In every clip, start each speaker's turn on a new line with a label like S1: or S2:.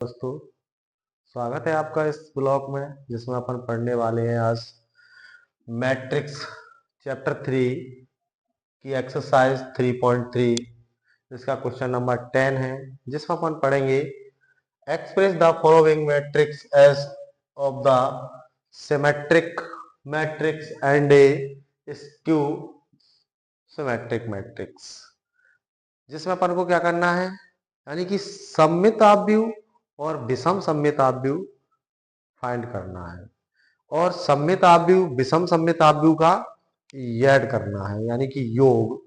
S1: दोस्तों, स्वागत है आपका इस ब्लॉग में जिसमें अपन पढ़ने वाले हैं आज मैट्रिक्स चैप्टर 3 की एक्सरसाइज 3.3। इसका क्वेश्चन नंबर 10 है जिसमें अपन पढ़ेंगे express the following matrix as of the symmetric matrix and a skew symmetric matrix. जिसमें अपन को क्या करना है, यानी कि सममित आव्यूह और विषम सममित आव्यूह फाइंड करना है और सममित आव्यूह विषम सममित आव्यूह का ऐड करना है, यानी कि योग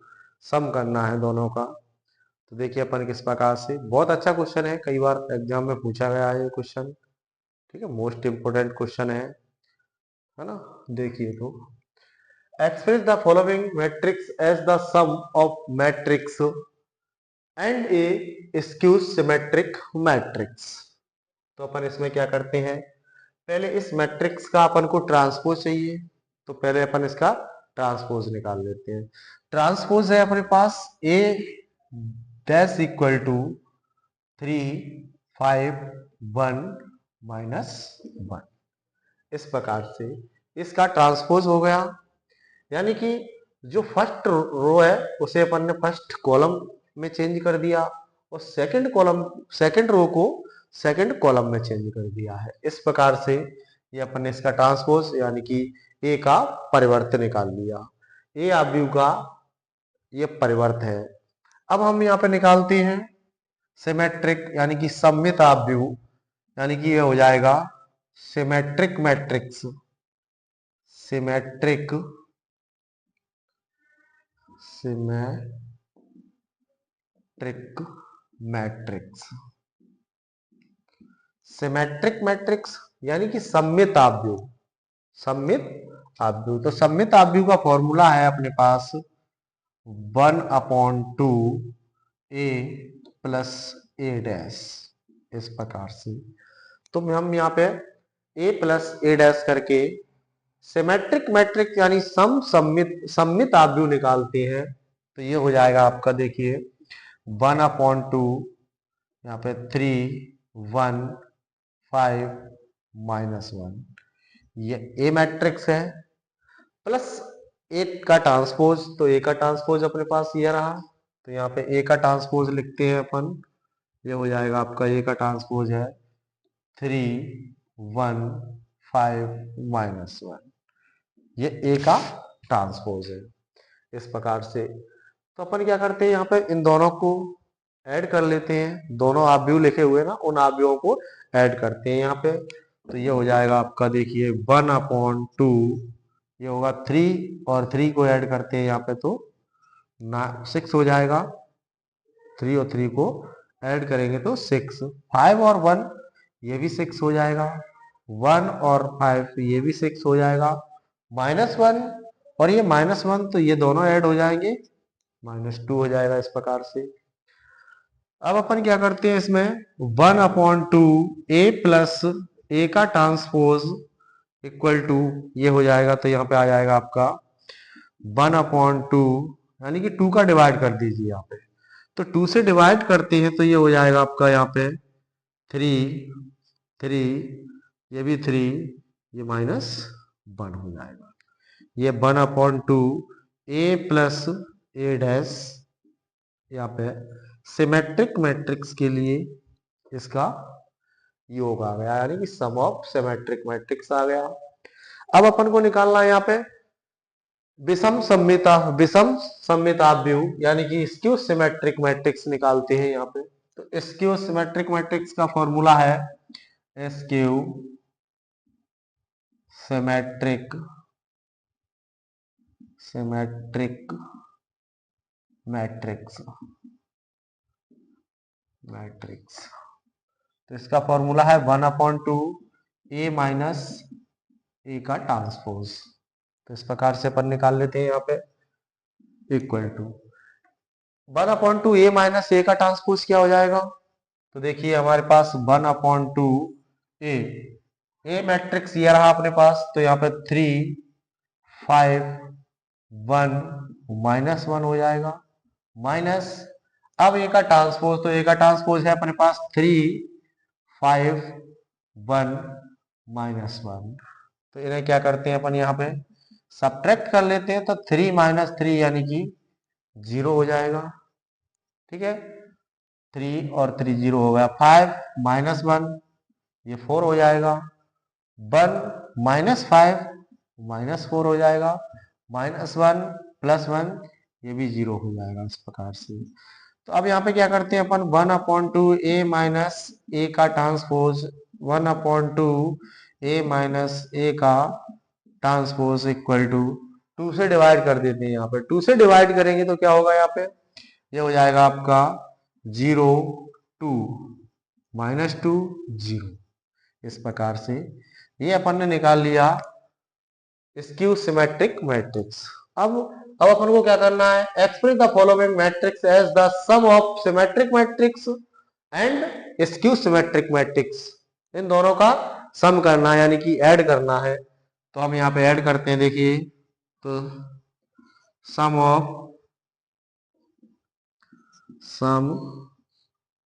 S1: सम करना है दोनों का। तो देखिए अपन किस प्रकार से, बहुत अच्छा क्वेश्चन है, कई बार एग्जाम में पूछा गया है ये क्वेश्चन। ठीक है, मोस्ट इंपोर्टेंट क्वेश्चन है ना। देखिए तो express the following matrix as the sum of matrix and a skew symmetric matrix. तो अपन इसमें क्या करते हैं, पहले इस मैट्रिक्स का अपन को ट्रांसपोज चाहिए, तो पहले अपन इसका ट्रांसपोज निकाल लेते हैं। ट्रांसपोज है अपने पास ए डैश इक्वल टू 3 5 1 -1। इस प्रकार से इसका ट्रांसपोज हो गया, यानी कि जो फर्स्ट रो है उसे अपन ने फर्स्ट कॉलम में चेंज कर दिया और सेकंड रो को सेकंड कॉलम में चेंज कर दिया है। इस प्रकार से ये अपन ने इसका ट्रांसपोज यानी कि ए का परिवर्त निकाल लिया। ए आव्यूह का ये परिवर्त है। अब हम यहाँ पे निकालते हैं सिमेट्रिक यानी कि सममित आव्यूह, यानी कि ये हो जाएगा symmetric matrix. Symmetric matrix symmetric matrix यानी कि सममित आव्यूह। सममित आव्यूह, तो सममित आव्यूह का फॉर्मूला है अपने पास 1/2 a प्लस a डैश। इस प्रकार से तो हम यहाँ पे a प्लस a डैश करके सिमेट्रिक मैट्रिक्स यानी सममित आव्यूह निकालते हैं। तो ये हो जाएगा आपका, देखिए 1/2 यहाँ पे 3 1 5 -1, ये ए मैट्रिक्स है प्लस ए का ट्रांसपोज। तो ए का ट्रांसपोज अपने पास ये रहा, तो यहाँ पे ए का ट्रांसपोज लिखते हैं अपन। ये हो जाएगा आपका ए का ट्रांसपोज है 3 1 5 -1, ये ए का ट्रांसपोज है। इस प्रकार से तो अपन क्या करते हैं, यहाँ पे इन दोनों को ऐड कर लेते हैं। दोनों आव्यूह लिखे हुए ना, उन आव्यूहों को ऐड करते हैं यहाँ पे। तो ये हो जाएगा आपका, देखिए 1/2, ये होगा 3 और 3 को ऐड करते हैं यहाँ पे तो 6 हो जाएगा। 3 और 3 को ऐड करेंगे तो 6। 5 और 1 ये भी 6 हो जाएगा। 1 और 5 ये भी 6 हो जाएगा। -1 और ये -1 तो ये दोनों ऐड हो जाएंगे, -2 हो जाएगा। इस प्रकार से अब अपन क्या करते हैं, इसमें 1/2 a प्लस a का ट्रांसपोज इक्वल टू ये हो जाएगा। तो यहाँ पे आ जाएगा आपका 1/2, यानी कि 2 का डिवाइड कर दीजिए यहाँ पे। तो 2 से डिवाइड करते हैं तो ये हो जाएगा आपका यहाँ पे 3 3, ये भी 3, ये -1 हो जाएगा। ये 1/2 a प्लस a डैश यहाँ पे सिमेट्रिक मैट्रिक्स के लिए इसका योग आ गया, यानी कि सम ऑफ सिमेट्रिक मैट्रिक्स आ गया। अब अपन को निकालना है यहाँ पे विषम सममित आव्यूह यानी कि स्क्यू सिमेट्रिक मैट्रिक्स निकालते हैं यहाँ पे। तो स्क्यू सिमेट्रिक मैट्रिक्स का फॉर्मूला है स्क्यू सिमेट्रिक मैट्रिक्स। तो इसका फॉर्मूला है 1/2 a माइनस ए का ट्रांसपोज। तो इस प्रकार से अपन निकाल लेते हैं यहाँ पे equal to 1/2 a minus A का ट्रांसपोज क्या हो जाएगा। तो देखिए हमारे पास 1/2 ए मैट्रिक्स ये रहा अपने पास। तो यहाँ पे 3 5 1 -1 हो जाएगा माइनस। अब ए का ट्रांसपोज, तो ए का ट्रांसपोज है अपने पास 3 5 1 -1। तो इन्हें क्या करते हैं अपन यहाँ पे सब्ट्रैक्ट कर लेते हैं, तो 3 - 3 यानी कि 0 हो जाएगा। ठीक है, 3 और 3 0 हो गया। 5 -1 ये 4 हो जाएगा। 1 -5 -4 हो जाएगा। -1 +1 ये भी 0 हो जाएगा इस प्रकार से। तो अब यहाँ पे क्या करते हैं अपन 1/2 a माइनस ए का ट्रांसपोज 1/2 a माइनस ए का ट्रांसपोज इक्वल टू 2 से डिवाइड कर देते हैं। यहाँ पे 2 से डिवाइड करेंगे तो क्या होगा, यहाँ पे ये हो जाएगा आपका 0 2 -2 0। इस प्रकार से ये अपन ने निकाल लिया स्क्यू सिमेट्रिक मैट्रिक्स। अब अपन को क्या करना है, express the following matrix as the sum of symmetric matrix and skew symmetric matrix. इन दोनों का सम करना है, यानी कि ऐड करना है। तो हम यहाँ पे ऐड करते हैं, देखिए तो sum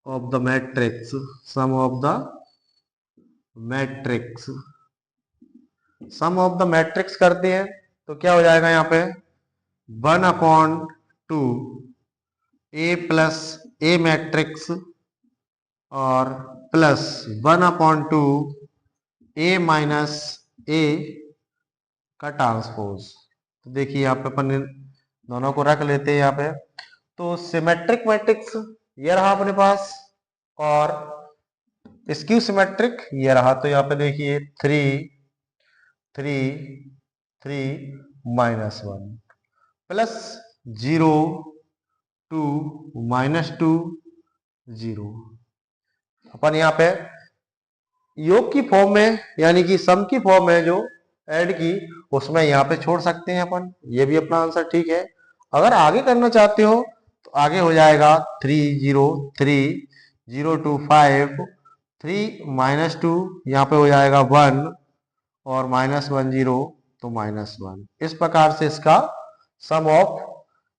S1: of the matrix, sum of the matrix, sum of the matrix करते हैं तो क्या हो जाएगा यहाँ पे 1/2 ए प्लस ए मैट्रिक्स और प्लस 1/2 ए माइनस ए का ट्रांसपोज। तो देखिए यहाँ पे अपन दोनों को रख लेते हैं यहाँ पे। तो सिमेट्रिक मैट्रिक्स ये रहा अपने पास और स्क्यू सिमेट्रिक ये रहा। तो यहाँ पे देखिए 3 3 3 -1 प्लस 0 2 -2 0। अपन यहाँ पे योग की फॉर्म में यानी कि सम की फॉर्म में जो ऐड की उसमें यहाँ पे छोड़ सकते हैं अपन, ये भी अपना आंसर ठीक है। अगर आगे करना चाहते हो तो आगे हो जाएगा 3 0 3 0 2 5 3 -2 यहाँ पे हो जाएगा 1 और -1 0 तो -1। इस प्रकार से इसका sum of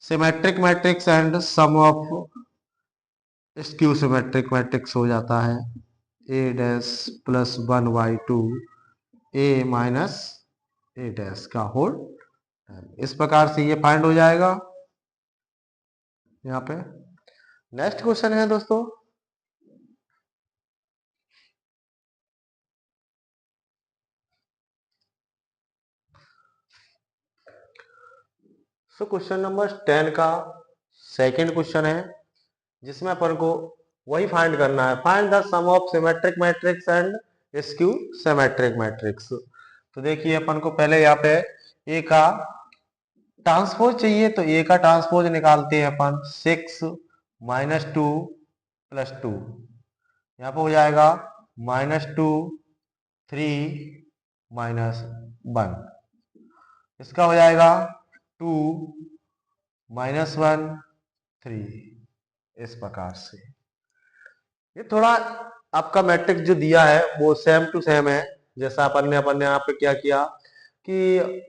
S1: symmetric matrix and sum of skew symmetric matrix हो जाता है a dash plus 1/2 a minus a dash का होल। इस प्रकार से ये फाइंड हो जाएगा यहाँ पे। नेक्स्ट क्वेश्चन है दोस्तों, सो क्वेश्चन नंबर 10 का सेकंड क्वेश्चन है, जिसमें अपन को वही फाइंड करना है, find the sum of symmetric matrix and skew symmetric matrix. तो देखिए अपन को पहले यहाँ पे ए का ट्रांसपोज चाहिए, तो ए का ट्रांसपोज निकालते हैं अपन 6 -2 + 2 यहाँ पे हो जाएगा -2 3 -1। इसका हो जाएगा 2 -1 3। इस प्रकार से ये थोड़ा आपका मैट्रिक्स जो दिया है वो सेम टू सेम है। जैसा अपन ने यहाँ पे क्या किया कि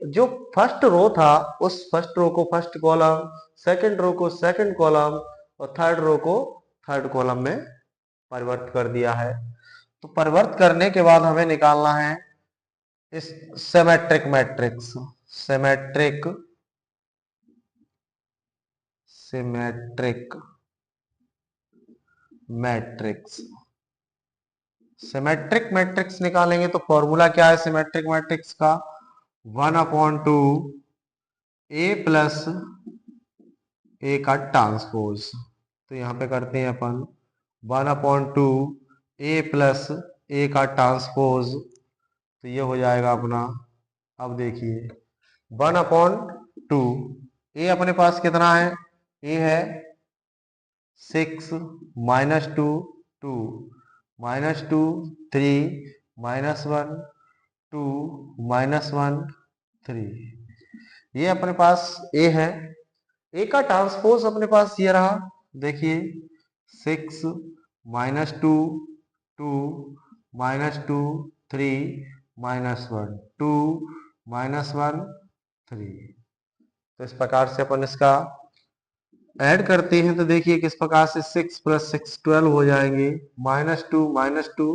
S1: जो फर्स्ट रो था उस फर्स्ट रो को फर्स्ट कॉलम, सेकंड रो को सेकंड कॉलम और थर्ड रो को थर्ड कॉलम में परिवर्तित कर दिया है। तो परिवर्तित करने के बाद हमें निकालना है इस symmetric matrix, symmetric symmetric matrix. Symmetric matrix निकालेंगे तो फॉर्मूला क्या है सिमेट्रिक मैट्रिक्स का 1/2 a प्लस ए का ट्रांसपोज। तो यहाँ पे करते हैं अपन 1/2 a प्लस ए का ट्रांसपोज। तो ये हो जाएगा अपना, अब देखिए 1/2 ए अपने पास कितना है, ए है 6 -2 2 -2 3 -1 2 -1 3। ये अपने पास ए है। ए का ट्रांसपोज अपने पास ये रहा, देखिए 6 -2 2 -2 3 -1 2 -1 3। तो इस प्रकार से अपन इसका ऐड करते हैं तो देखिए किस प्रकार से 6 + 6 12 हो जाएंगे, -2 -2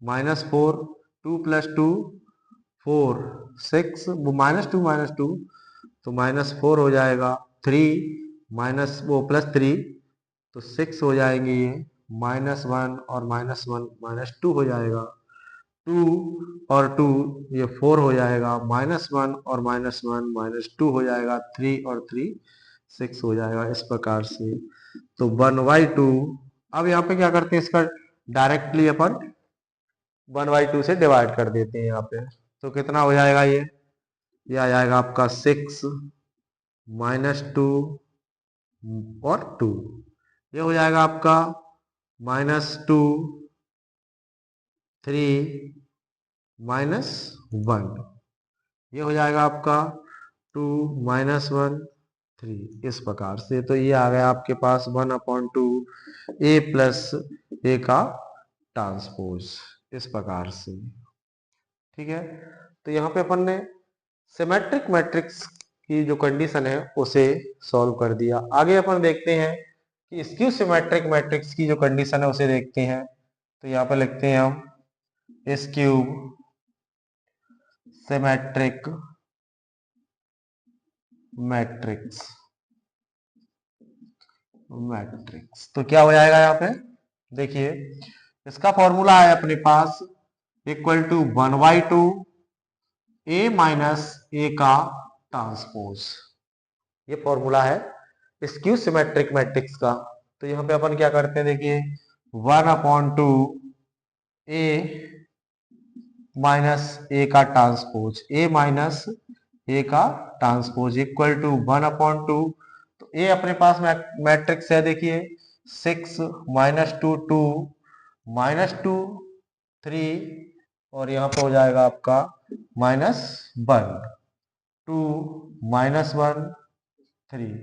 S1: -4, 2 + 2 4, 6, वो -2 तो -4 हो जाएगा, 3 माइनस वो +3 तो 6 हो जाएंगे, ये -1 और -1 -2 हो जाएगा, 2 और 2 ये 4 हो जाएगा, -1 और -1 -2 हो जाएगा, 3 और 3 6 हो जाएगा, इस प्रकार से। तो 1/2। अब यहाँ पे क्या करते हैं, इसका डायरेक्टली अपन 1/2 से डिवाइड कर देते हैं यहाँ पे। तो कितना हो जाएगा, ये आ जाएगा आपका 6 -2 और 2, ये हो जाएगा आपका -2 3 -1, ये हो जाएगा आपका 2 -1 3, इस प्रकार से। तो ये आ गया आपके पास 1/2 a प्लस a का ट्रांसपोज, इस प्रकार से। ठीक है, तो यहाँ पे अपन ने सिमेट्रिक मैट्रिक्स की जो कंडीशन है उसे सॉल्व कर दिया। आगे अपन देखते हैं कि स्क्यू सिमेट्रिक मैट्रिक्स की जो कंडीशन है उसे देखते हैं। तो यहाँ पे लिखते हैं हम स्क्यू सिमेट्रिक मैट्रिक्स। तो क्या हो जाएगा यहाँ पे, देखिए इसका फॉर्मूला है अपने पास = 1/2 a - a का ट्रांसपोज, ये फॉर्मूला है स्क्यू सिमेट्रिक मैट्रिक्स का। तो यहाँ पे अपन क्या करते हैं, देखिए 1/2 a - a का ट्रांसपोज, a का ट्रांसपोज = 1/2। तो a अपने पास मैट्रिक्स है, देखिए 6 -2 2 -2 3 और यहाँ पे हो जाएगा आपका -1 2 -1 3।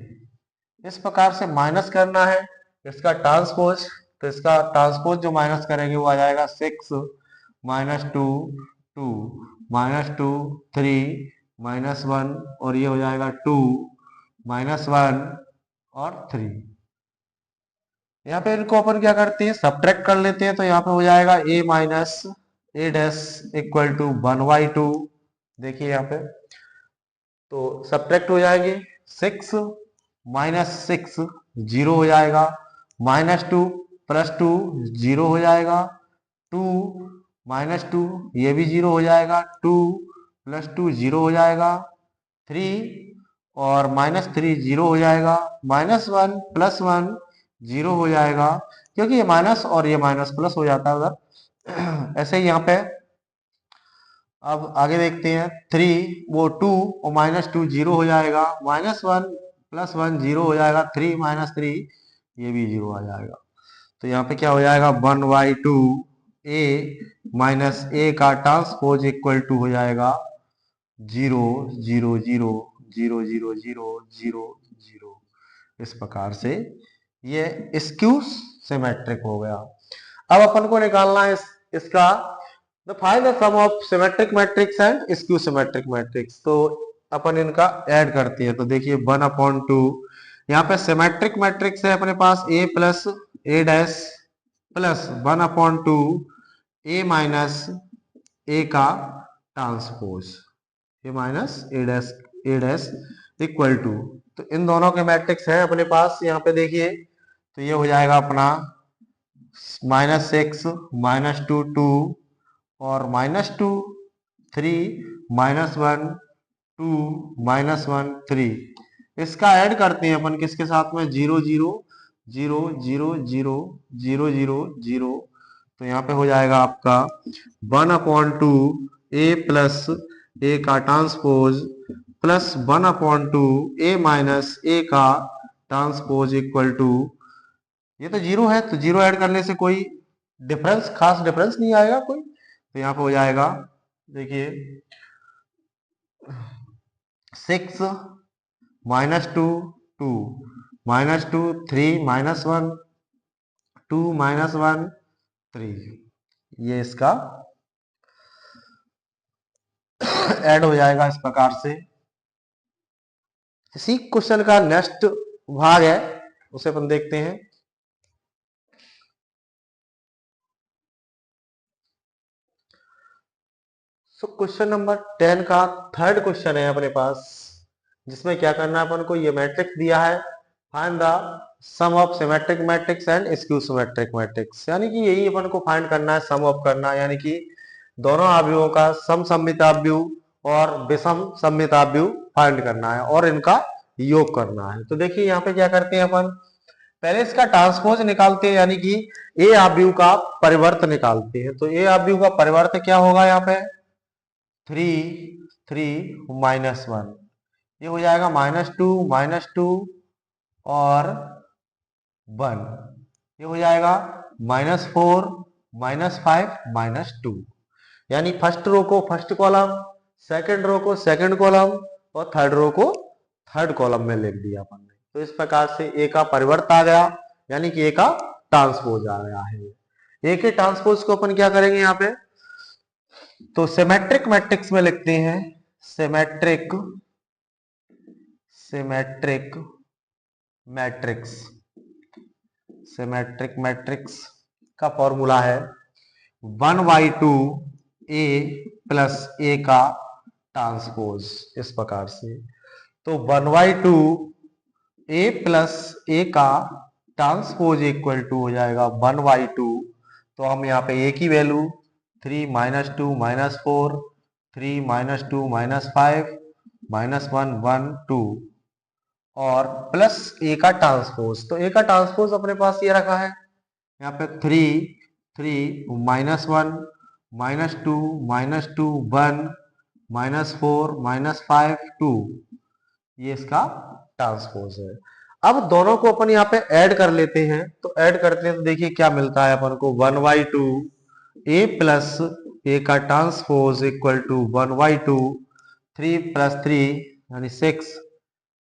S1: इस प्रकार से माइनस करना है इसका ट्रांसपोज। तो इसका ट्रांसपोज जो माइनस करेंगे वो आ जाएगा 6 -2 2 -2 3 -1 और ये हो जाएगा 2 -1 और 3। यहाँ पे इनको अपन क्या करते हैं, सब्ट्रैक्ट कर लेते हैं। तो यहाँ पे हो जाएगा a - a डैश = 1/2। देखिए यहाँ पे तो सब्ट्रैक्ट हो जाएंगे, 6 -6 0 हो जाएगा, -2 + 2 0 हो जाएगा, 2 -2 ये भी 0 हो जाएगा, 2 + 2 0 हो जाएगा, 3 और -3 0 हो जाएगा, -1 + 1 0 हो जाएगा, क्योंकि ये माइनस और ये माइनस प्लस हो जाता है उधर। ऐसे ही यहाँ पे अब आगे देखते हैं, 3 वो 2 और -2 0 हो जाएगा, -1 + 1 0 हो जाएगा, 3 -3 ये भी 0 आ जाएगा। तो यहाँ पे क्या हो जाएगा, 1/2 a - a का ट्रांसपोज = हो जाएगा 0 0 0 0 0 0 0 0, इस प्रकार से ये स्क्यू सिमेट्रिक हो गया। अब अपन को निकालना है इसका the find the sum of symmetric matrix and skew symmetric matrix. तो अपन इनका ऐड करते हैं। तो देखिए 1/2 यहाँ पे सिमेट्रिक मैट्रिक्स है अपने पास a plus a dash plus 1/2 a minus a का transpose, a minus a dash equal to. तो इन दोनों के मैट्रिक्स है अपने पास यहाँ पे, देखिए तो ये हो जाएगा अपना -6 -2 2 और -2 3 -1 2 -1 3। इसका ऐड करते हैं अपन किसके साथ में, 0 0 0 0 0 0 0 0। तो यहाँ पे हो जाएगा आपका 1/2 a प्लस a का transpose plus 1/2 a minus a का ट्रांसपोज इक्वल टू, ये तो 0 है तो 0 ऐड करने से कोई डिफरेंस, खास डिफरेंस नहीं आएगा कोई। तो यहाँ पे हो जाएगा, देखिए 6 -2 2 -2 3 -1 2 -1 3, ये इसका ऐड हो जाएगा इस प्रकार से। इसी क्वेश्चन का नेक्स्ट भाग है, उसे अपन देखते हैं। सो क्वेश्चन नंबर 10 का थर्ड क्वेश्चन है अपने पास, जिसमें क्या करना है अपन को, ये मैट्रिक्स दिया है, find the sum of symmetric matrix and skew symmetric matrix, यानी कि यही अपन को फाइंड करना है, सम ऑफ करना है, यानी कि दोनों अवयवों का समसम्मिताव्युह और विषम सम्मिताव्युह फाइंड करना है और इनका योग करना है। तो देखिए यहाँ पे क्या करते हैं अपन, पहले इसका ट्रांसपोज निकालते हैं, यानी कि ए अवयव का परिवर्त निकालते हैं। तो ए अवयव का परिवर्त क्या होगा, यहाँ पे 3 3 -1, ये हो जाएगा -2 और 1, ये हो जाएगा -4 -5 -2, यानी फर्स्ट रो को फर्स्ट कॉलम, सेकंड रो को सेकंड कॉलम और थर्ड रो को थर्ड कॉलम में लिख दिया अपन ने। तो इस प्रकार से ए का परिवर्त आ गया, यानी कि ए का ट्रांसपोज आ गया है। ए के ट्रांसपोज को अपन क्या करेंगे यहाँ पे, तो सिमेट्रिक मैट्रिक्स में लिखते हैं, symmetric symmetric matrix, symmetric matrix का फॉर्मूला है 1/2 ए प्लस ए का ट्रांसपोज, इस प्रकार से। तो 1/2 ए प्लस ए का ट्रांसपोज इक्वल टू हो जाएगा 1/2, तो हम यहाँ पे ए की वैल्यू 3 -2 -4 3 -2 -5 -1 1 2 और प्लस ए का ट्रांसपोज। तो ए का ट्रांसपोज अपने पास ये रखा है, यहाँ पे 3 3 -1 -2 -2 1 -4 -5 2, ये इसका ट्रांसपोज है। अब दोनों को अपन यहाँ पे ऐड कर लेते हैं, तो ऐड करते हैं तो देखिए क्या मिलता है अपन को, 1/2 ए प्लस ए का ट्रांसपोज इक्वल टू 1/2 3 + 3 यानी 6,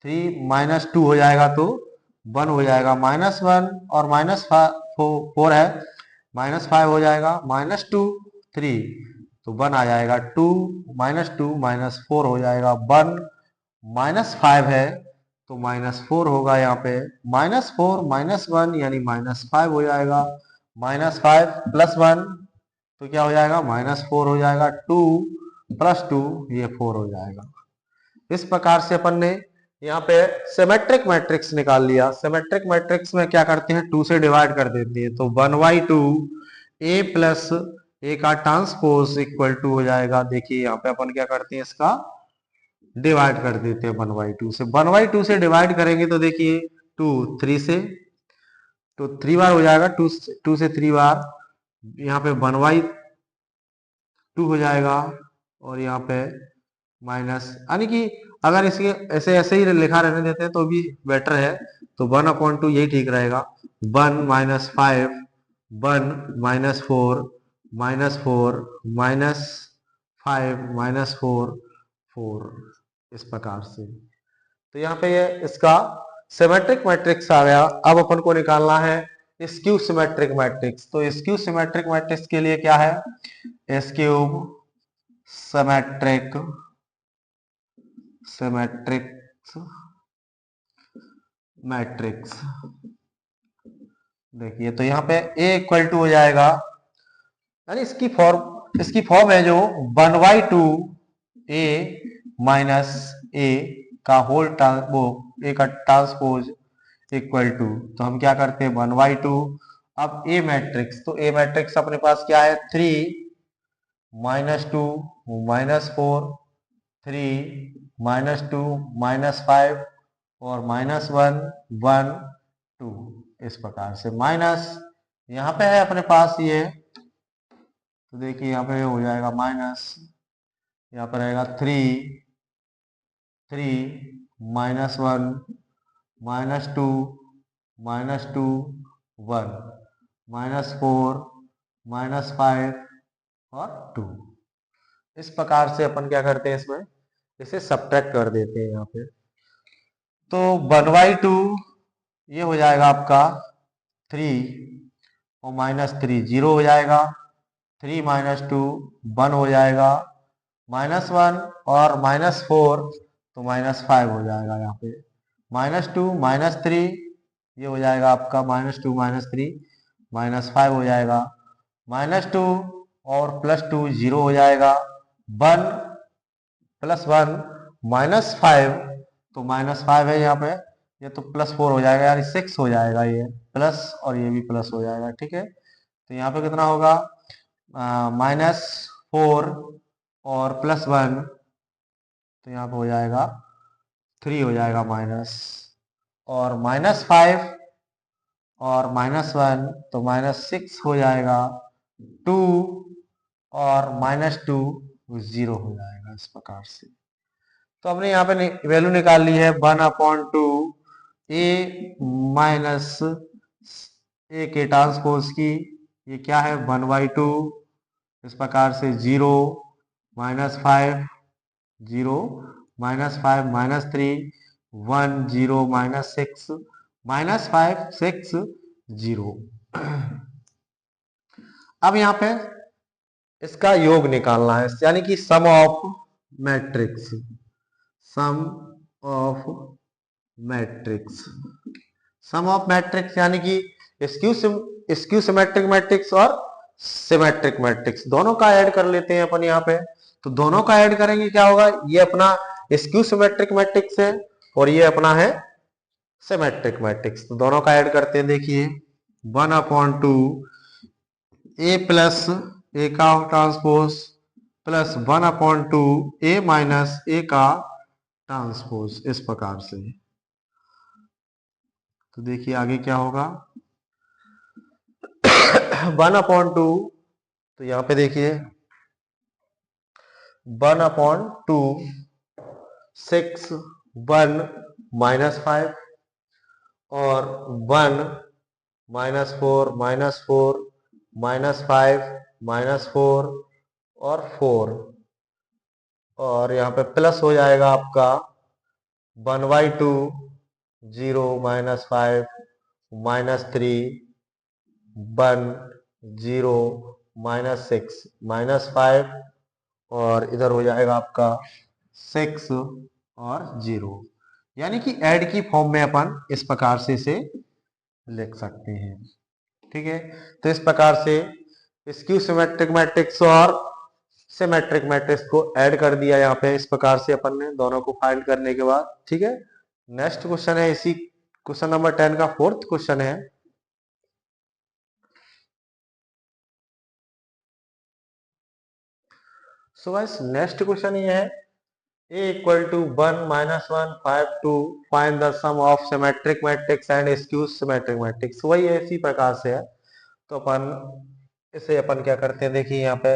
S1: 3 -2 हो जाएगा तो 1 हो जाएगा, -1 और -4 है, -5 हो जाएगा, -2 3 तो 1 आ जाएगा, 2 -2 -4 हो जाएगा 1, -5 है तो -4 होगा, यहाँ पे -4 -1 यानी -5 हो जाएगा, -5 + 1 तो क्या हो जाएगा, -4 हो जाएगा, 2 + 2 ये 4 हो जाएगा। इस प्रकार से अपन ने यहाँ पे सिमेट्रिक मैट्रिक्स निकाल लिया। सिमेट्रिक मैट्रिक्स में क्या करते हैं, 2 से डिवाइड कर देते हैं, तो 1/2 ए प्लस ए का ट्रांसपोज इक्वल टू हो जाएगा, देखिए यहाँ पे अपन क्या करते हैं, इसका डिवाइड कर देते हैं 1/2 से। 1/2 से डिवाइड करेंगे तो देखिए 2 3 से, तो 3 बार हो जाएगा, 2 से 3 बार, यहाँ पे 1/2 हो जाएगा और यहाँ पे माइनस, यानी कि अगर इसके ऐसे ऐसे ही लिखा रहने देते हैं तो भी बेटर है, तो 1/2 यही ठीक रहेगा, 1 -5 1 -4 -4 -5 -4 4, इस प्रकार से। तो यहाँ पे ये इसका सिमेट्रिक मैट्रिक्स आ गया। अब अपन को निकालना है स्क्यू सिमेट्रिक मैट्रिक्स। तो स्क्यू सिमेट्रिक मैट्रिक्स के लिए क्या है, स्क्यू सिमेट्रिक सिमेट्रिक्स मैट्रिक्स, देखिए तो यहाँ पे a इक्वल टू हो जाएगा, यानी इसकी फॉर्म है जो 1/2 a माइनस a का होल वो a का ट्रांसपोज इक्वल टू, तो हम क्या करते हैं 1/2, अब a मैट्रिक्स, तो a मैट्रिक्स अपने पास क्या है, 3 -2 -4 3 -2 -5 और -1 1 2, इस प्रकार से। माइनस यहाँ पे है अपने पास ये, तो देखिए यहाँ पे हो जाएगा माइनस, यहाँ पर रहेगा 3 3 -1 -2 -2 1 -4 -5 और 2, इस प्रकार से अपन क्या करते हैं, इसमें इसे सब्ट्रैक्ट कर देते हैं यहाँ पे। तो 1/2 ये हो जाएगा आपका 3 और -3 0 हो जाएगा, 3 -2 1 हो जाएगा, -1 और -4 तो -5 हो जाएगा, यहाँ पे -2 -3 ये हो जाएगा आपका, -2 -3 -5 हो जाएगा, -2 और +2 0 हो जाएगा, 1 प्लस 1 -5, तो -5 है यहाँ पे, ये तो +4 हो जाएगा, यानी 6 हो जाएगा ये प्लस, और ये भी प्लस हो जाएगा। ठीक है, तो यहाँ पे कितना होगा, -4 और +1, तो यहाँ पे हो जाएगा 3 हो जाएगा माइनस, और -5 और -1, तो -6 हो जाएगा, 2 और -2 0 हो जाएगा इस प्रकार से। तो हमने यहाँ पे वैल्यू निकाल ली है 1/2 ए माइनस ए के ट्रांसपोज की, ये क्या है 1/2, इस प्रकार से 0 -5 0 -5 -3 1 0 -6 -5 6 0। अब यहाँ पे इसका योग निकालना है, यानी कि sum of matrix, sum of matrix, sum of matrix यानी कि स्क्यू सिमेट्रिक मैट्रिक्स और सिमेट्रिक मैट्रिक्स दोनों का ऐड कर लेते हैं अपन यहाँ पे। तो दोनों का ऐड करेंगे क्या होगा, ये अपना स्क्यू सिमेट्रिक मैट्रिक्स है और ये अपना है सिमेट्रिक मैट्रिक्स। तो दोनों का ऐड करते हैं, देखिए 1/2 ए प्लस ए का transpose plus 1/2 A minus A का ट्रांसपोज, इस प्रकार से। तो देखिए आगे क्या होगा 1/2, तो यहाँ पे देखिए 1/2 6 1 -5 और 1 -4 -4 -5 -4 और 4, और यहाँ पे प्लस हो जाएगा आपका 1/2 0 -5 -3 1 0 -6 -5, और इधर हो जाएगा आपका 6 और 0, यानी कि ऐड की फॉर्म में अपन इस प्रकार से इसे लिख सकते हैं। ठीक है, तो इस प्रकार से स्क्यू सिमेट्रिक मैट्रिक्स और सिमेट्रिक मैट्रिक्स को ऐड कर दिया यहाँ पे, इस प्रकार से अपन ने दोनों को फाइंड करने के बाद। ठीक है, नेक्स्ट क्वेश्चन है इसी क्वेश्चन नंबर 10 का 4th क्वेश्चन है। सो गाइस नेक्स्ट क्वेश्चन ये है a equal to 1 -1 5 2 find the sum of symmetric matrix and skew symmetric matrix। वही इसी प्रकार से है, तो अपन इसे अपन क्या करते हैं, देखिए यहाँ पे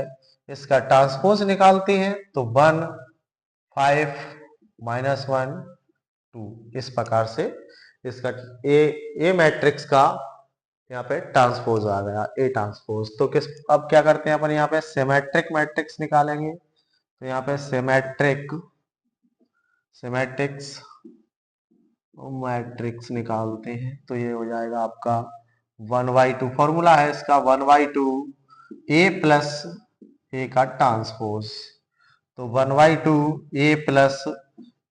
S1: इसका ट्रांसपोज निकालते हैं, तो 1 5 -1 2, इस प्रकार से इसका ए मैट्रिक्स का यहाँ पे ट्रांसपोज आ गया, ए ट्रांसपोज। तो किस, अब क्या करते हैं अपन यहाँ पे सिमेट्रिक मैट्रिक्स निकालेंगे, तो यहाँ पे सिमेट्रिक सिमेट्रिक्स मैट्रिक्स निकालते हैं, तो ये हो जाएगा आपका 1/2, फॉर्मूला है इसका 1/2 ए प्लस ए का ट्रांसपोज। तो 1/2 ए प्लस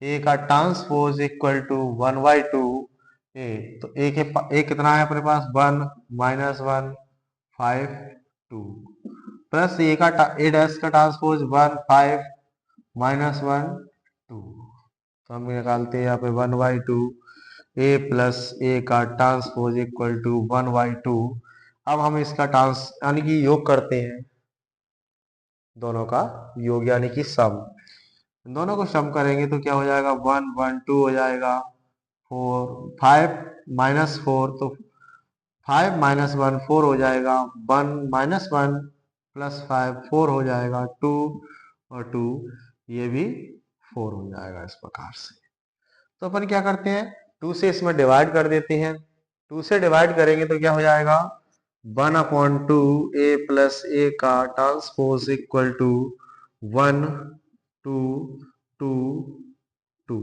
S1: ए का ट्रांसपोज इक्वल टू 1/2 ए, तो ए कितना है अपने पास 1 -1 5 2 प्लस ए का ए डैश का ट्रांसपोज 1 5 -1 2, तो हम निकालते हैं यहाँ पे 1/2 ए प्लस ए का ट्रांसपोज इक्वल टू 1/2। अब हम इसका यानी कि योग करते हैं, दोनों का योग यानी कि सम, दोनों को सम करेंगे तो क्या हो जाएगा 1 1 2 हो जाएगा, 4 5 -4, तो 5 -1 4 हो जाएगा, 1 -1 + 5 4 हो जाएगा, 2 और 2 ये भी 4 हो जाएगा, इस प्रकार से। तो अपन क्या करते हैं 2 से इसमें डिवाइड कर देते हैं, 2 से डिवाइड करेंगे तो क्या हो जाएगा 1/2 ए प्लस ए का ट्रांसपोज इक्वल टू 1 2 2 2,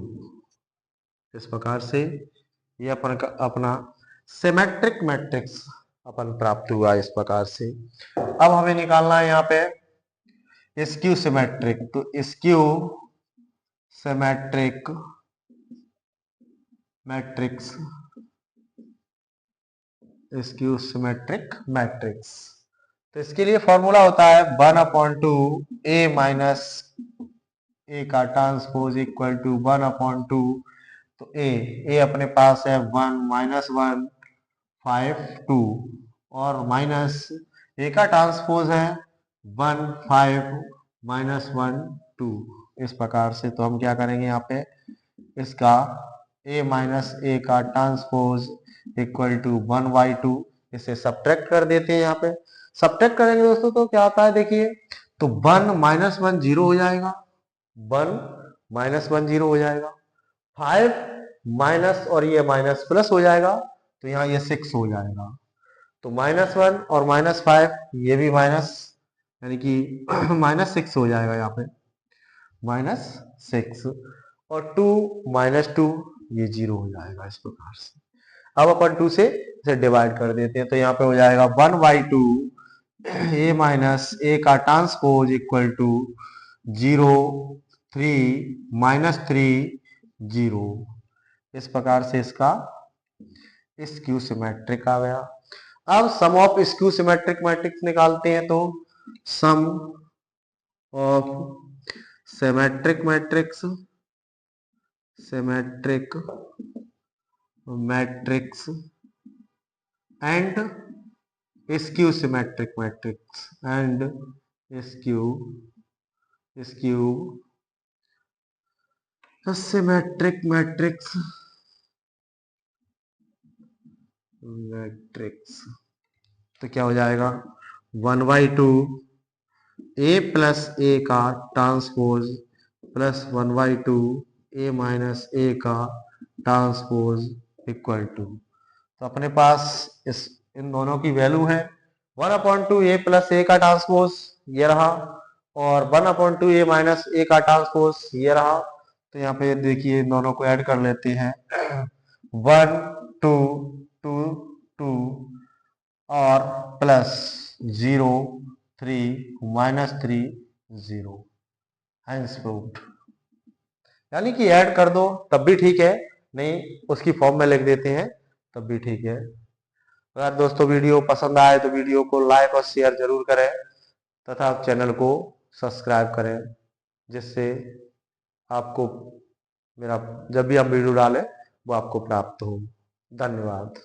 S1: इस प्रकार से ये अपन का अपना सिमेट्रिक मैट्रिक्स अपन प्राप्त हुआ इस प्रकार से। अब हमें निकालना है यहाँ पे स्क्यू सिमेट्रिक, तो skew symmetric matrix, skew symmetric matrix, तो इसके लिए फॉर्मूला होता है 1/2 a माइनस ए का ट्रांसपोज इक्वल टू 1/2। तो ए अपने पास है 1 -1 5 2 और माइनस ए का ट्रांसपोज है 1 5 -1 2। इस प्रकार से तो हम क्या करेंगे यहाँ पे इसका a माइनस ए का ट्रांसपोज इक्वल टू 1/2। इसे सब्ट्रैक्ट कर देते हैं। यहाँ पे सब्ट्रैक्ट करेंगे दोस्तों तो क्या आता है देखिए, तो 1 -1 0 हो जाएगा, 1 -1 0 हो जाएगा, 5 माइनस और ये माइनस प्लस हो जाएगा तो यहाँ ये 6 हो जाएगा। तो -1 और -5 ये भी माइनस यानी कि -6 हो जाएगा यहाँ पे, -6 और 2 -2 ये 0 हो जाएगा। इस प्रकार से अब अपन 2 से इसे डिवाइड कर देते हैं तो यहाँ पे हो जाएगा 1/2 a माइनस ए का ट्रांसपोज इक्वल टू 0 3 -3 0। इस प्रकार से इसका स्क्यू सिमेट्रिक आ गया। अब sum of skew symmetric matrix निकालते हैं तो sum of symmetric matrix and skew symmetric matrix skew symmetric matrix तो क्या हो जाएगा 1/2 a प्लस ए का transpose plus 1/2 a minus A का ट्रांसपोज इक्वल टू, तो अपने पास इस इन दोनों की वैल्यू है 1/2 a प्लस ए का ट्रांसपोज ये रहा और 1/2 a माइनस ए का ट्रांसपोज ये रहा। तो यहाँ पे देखिए इन दोनों को ऐड कर लेते हैं 1 2 2 2 और प्लस 0 3 -3 0 हैंस प्रूव्ड। यानी कि ऐड कर दो तब भी ठीक है, नहीं उसकी फॉर्म में लिख देते हैं तब भी ठीक है। अगर दोस्तों वीडियो पसंद आए तो वीडियो को लाइक और शेयर जरूर करें तथा चैनल को सब्सक्राइब करें, जिससे आपको मेरा जब भी हम वीडियो डालें वो आपको प्राप्त हो। धन्यवाद।